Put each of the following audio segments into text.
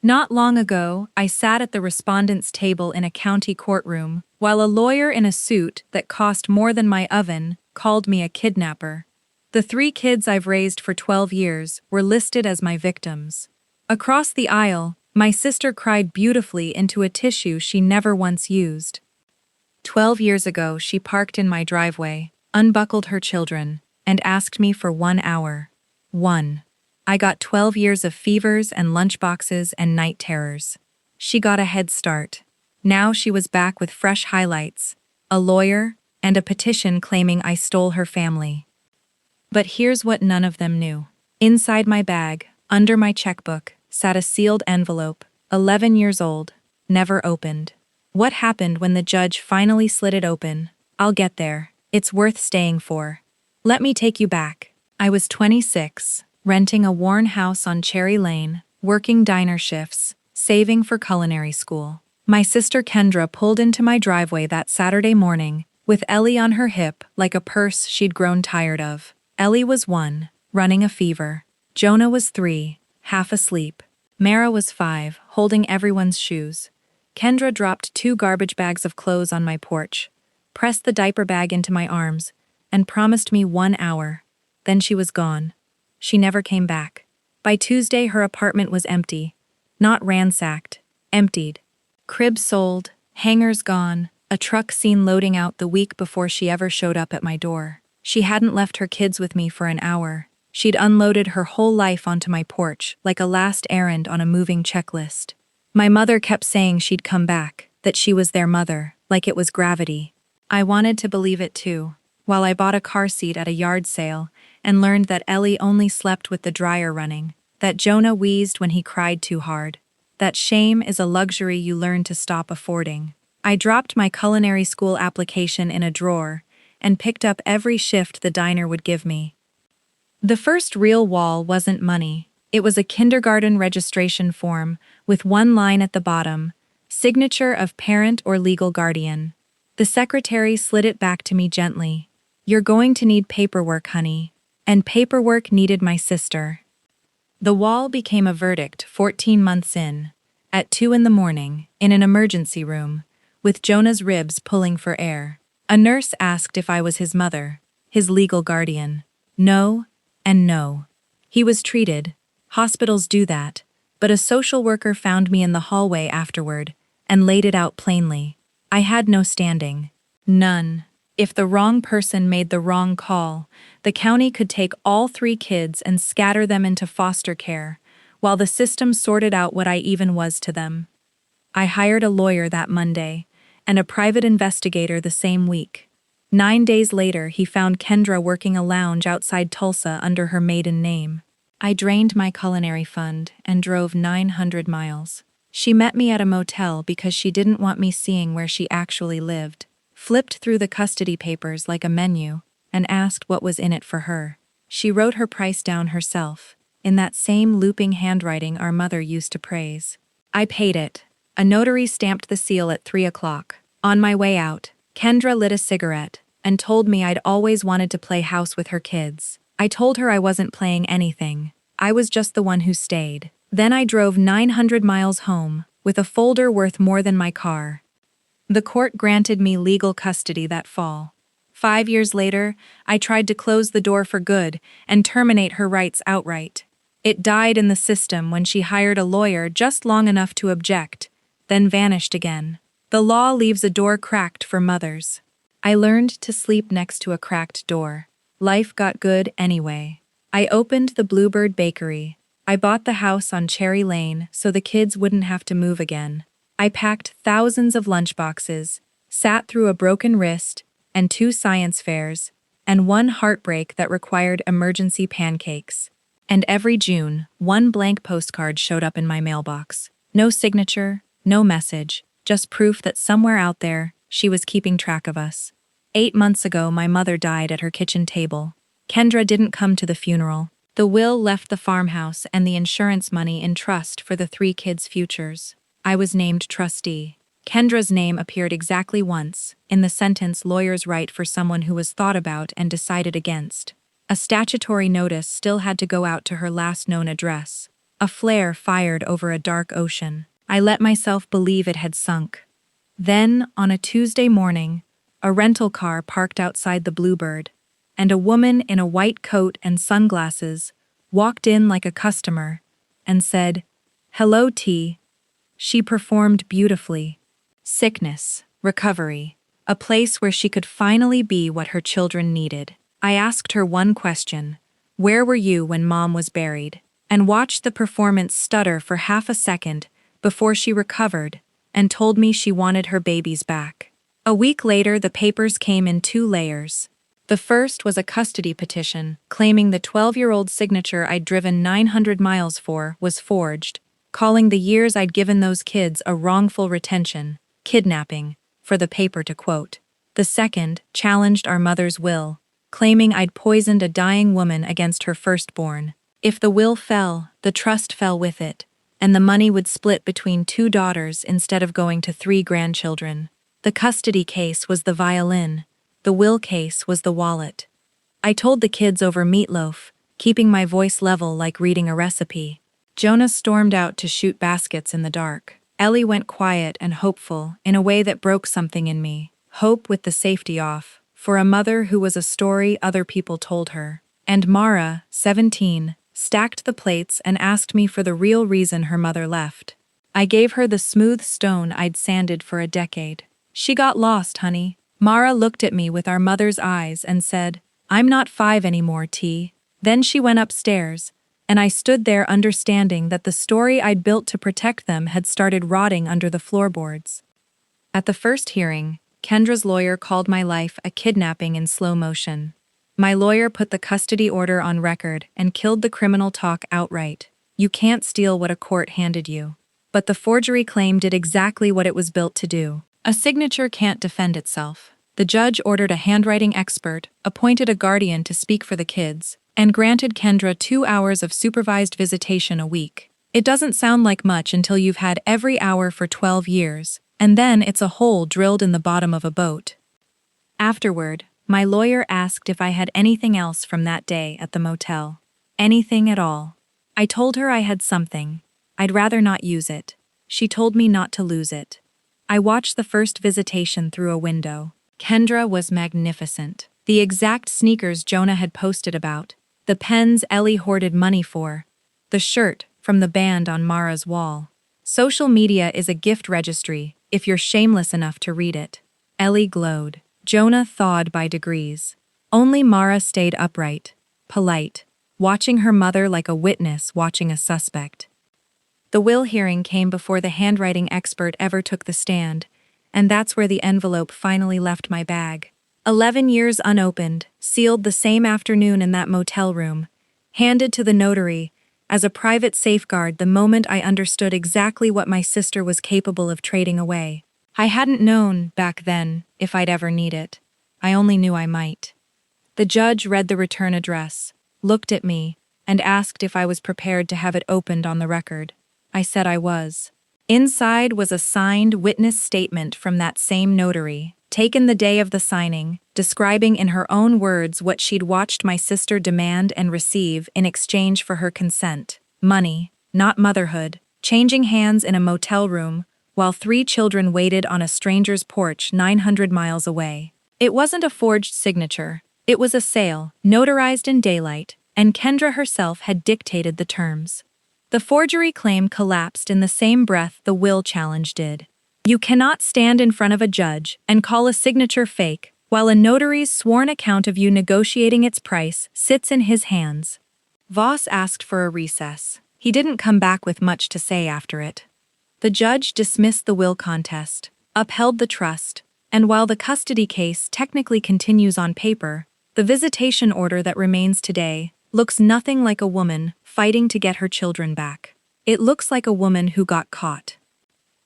Not long ago, I sat at the respondent's table in a county courtroom, while a lawyer in a suit that cost more than my oven called me a kidnapper. The 3 kids I've raised for 12 years were listed as my victims. Across the aisle, my sister cried beautifully into a tissue she never once used. 12 years ago, she parked in my driveway, unbuckled her children, and asked me for 1 hour. 1. I got 12 years of fevers and lunchboxes and night terrors. She got a head start. Now she was back with fresh highlights, a lawyer, and a petition claiming I stole her family. But here's what none of them knew. Inside my bag, under my checkbook, sat a sealed envelope, 11 years old, never opened. What happened when the judge finally slid it open? I'll get there. It's worth staying for. Let me take you back. I was 26, renting a worn house on Cherry Lane, working diner shifts, saving for culinary school. My sister Kendra pulled into my driveway that Saturday morning, with Ellie on her hip like a purse she'd grown tired of. Ellie was 1, running a fever. Jonah was 3, half asleep. Mara was 5, holding everyone's shoes. Kendra dropped 2 garbage bags of clothes on my porch, pressed the diaper bag into my arms, and promised me 1 hour. Then she was gone. She never came back. By Tuesday, her apartment was empty. Not ransacked, emptied. Crib sold, hangers gone, a truck seen loading out the week before she ever showed up at my door. She hadn't left her kids with me for an hour. She'd unloaded her whole life onto my porch, like a last errand on a moving checklist. My mother kept saying she'd come back, that she was their mother, like it was gravity. I wanted to believe it too, while I bought a car seat at a yard sale and learned that Ellie only slept with the dryer running, that Jonah wheezed when he cried too hard, that shame is a luxury you learn to stop affording. I dropped my culinary school application in a drawer and picked up every shift the diner would give me. The first real wall wasn't money. It was a kindergarten registration form with 1 line at the bottom, signature of parent or legal guardian. The secretary slid it back to me gently. "You're going to need paperwork, honey." And paperwork needed my sister. The wall became a verdict 14 months in, at 2 in the morning, in an emergency room, with Jonah's ribs pulling for air. A nurse asked if I was his mother, his legal guardian. No, and no. He was treated. Hospitals do that. But a social worker found me in the hallway afterward and laid it out plainly. I had no standing. None. If the wrong person made the wrong call, the county could take all 3 kids and scatter them into foster care, while the system sorted out what I even was to them. I hired a lawyer that Monday, and a private investigator the same week. 9 days later, he found Kendra working a lounge outside Tulsa under her maiden name. I drained my culinary fund and drove 900 miles. She met me at a motel because she didn't want me seeing where she actually lived. Flipped through the custody papers like a menu, and asked what was in it for her. She wrote her price down herself, in that same looping handwriting our mother used to praise. I paid it. A notary stamped the seal at 3 o'clock. On my way out, Kendra lit a cigarette and told me I'd always wanted to play house with her kids. I told her I wasn't playing anything. I was just the one who stayed. Then I drove 900 miles home, with a folder worth more than my car. The court granted me legal custody that fall. 5 years later, I tried to close the door for good and terminate her rights outright. It died in the system when she hired a lawyer just long enough to object, then vanished again. The law leaves a door cracked for mothers. I learned to sleep next to a cracked door. Life got good anyway. I opened the Bluebird Bakery. I bought the house on Cherry Lane so the kids wouldn't have to move again. I packed thousands of lunchboxes, sat through a broken wrist and 2 science fairs, and 1 heartbreak that required emergency pancakes. And every June, 1 blank postcard showed up in my mailbox. No signature, no message, just proof that somewhere out there, she was keeping track of us. 8 months ago, my mother died at her kitchen table. Kendra didn't come to the funeral. The will left the farmhouse and the insurance money in trust for the 3 kids' futures. I was named trustee. Kendra's name appeared exactly once, in the sentence lawyers write for someone who was thought about and decided against. A statutory notice still had to go out to her last known address. A flare fired over a dark ocean. I let myself believe it had sunk. Then, on a Tuesday morning, a rental car parked outside the Bluebird, and a woman in a white coat and sunglasses walked in like a customer and said, "Hello, T." She performed beautifully. Sickness, recovery, a place where she could finally be what her children needed. I asked her one question: "Where were you when Mom was buried?" and watched the performance stutter for half a second before she recovered and told me she wanted her babies back. A week later, the papers came in 2 layers. The first was a custody petition claiming the 12-year-old signature I'd driven 900 miles for was forged, calling the years I'd given those kids a wrongful retention, kidnapping, for the paper to quote. The second challenged our mother's will, claiming I'd poisoned a dying woman against her firstborn. If the will fell, the trust fell with it, and the money would split between 2 daughters instead of going to 3 grandchildren. The custody case was the violin, the will case was the wallet. I told the kids over meatloaf, keeping my voice level like reading a recipe. Jonah stormed out to shoot baskets in the dark. Ellie went quiet and hopeful in a way that broke something in me. Hope with the safety off, for a mother who was a story other people told her. And Mara, 17, stacked the plates and asked me for the real reason her mother left. I gave her the smooth stone I'd sanded for a decade. "She got lost, honey." Mara looked at me with our mother's eyes and said, "I'm not 5 anymore, T." Then she went upstairs, and I stood there understanding that the story I'd built to protect them had started rotting under the floorboards. At the first hearing, Kendra's lawyer called my life a kidnapping in slow motion. My lawyer put the custody order on record and killed the criminal talk outright. You can't steal what a court handed you. But the forgery claim did exactly what it was built to do. A signature can't defend itself. The judge ordered a handwriting expert, appointed a guardian to speak for the kids, and granted Kendra 2 hours of supervised visitation a week. It doesn't sound like much until you've had every hour for 12 years, and then it's a hole drilled in the bottom of a boat. Afterward, my lawyer asked if I had anything else from that day at the motel. Anything at all. I told her I had something. I'd rather not use it. She told me not to lose it. I watched the first visitation through a window. Kendra was magnificent. The exact sneakers Jonah had posted about. The pens Ellie hoarded money for. The shirt from the band on Mara's wall. Social media is a gift registry, if you're shameless enough to read it. Ellie glowed. Jonah thawed by degrees. Only Mara stayed upright, polite, watching her mother like a witness watching a suspect. The will hearing came before the handwriting expert ever took the stand, and that's where the envelope finally left my bag. 11 years unopened, sealed the same afternoon in that motel room, handed to the notary as a private safeguard the moment I understood exactly what my sister was capable of trading away. I hadn't known, back then, if I'd ever need it. I only knew I might. The judge read the return address, looked at me, and asked if I was prepared to have it opened on the record. I said I was. Inside was a signed witness statement from that same notary, taken the day of the signing, describing in her own words what she'd watched my sister demand and receive in exchange for her consent. Money, not motherhood, changing hands in a motel room, while 3 children waited on a stranger's porch 900 miles away. It wasn't a forged signature. It was a sale, notarized in daylight, and Kendra herself had dictated the terms. The forgery claim collapsed in the same breath the will challenge did. You cannot stand in front of a judge and call a signature fake while a notary's sworn account of you negotiating its price sits in his hands. Voss asked for a recess. He didn't come back with much to say after it. The judge dismissed the will contest, upheld the trust, and while the custody case technically continues on paper, the visitation order that remains today looks nothing like a woman fighting to get her children back. It looks like a woman who got caught.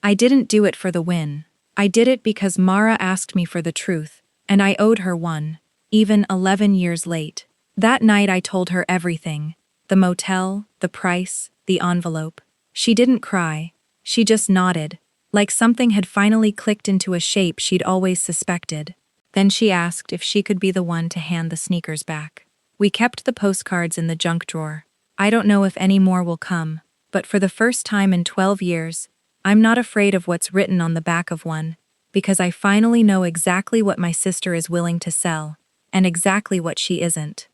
I didn't do it for the win. I did it because Mara asked me for the truth, and I owed her one, even 11 years late. That night I told her everything. The motel, the price, the envelope. She didn't cry. She just nodded, like something had finally clicked into a shape she'd always suspected. Then she asked if she could be the one to hand the sneakers back. We kept the postcards in the junk drawer. I don't know if any more will come. But for the first time in 12 years, I'm not afraid of what's written on the back of one, because I finally know exactly what my sister is willing to sell, and exactly what she isn't.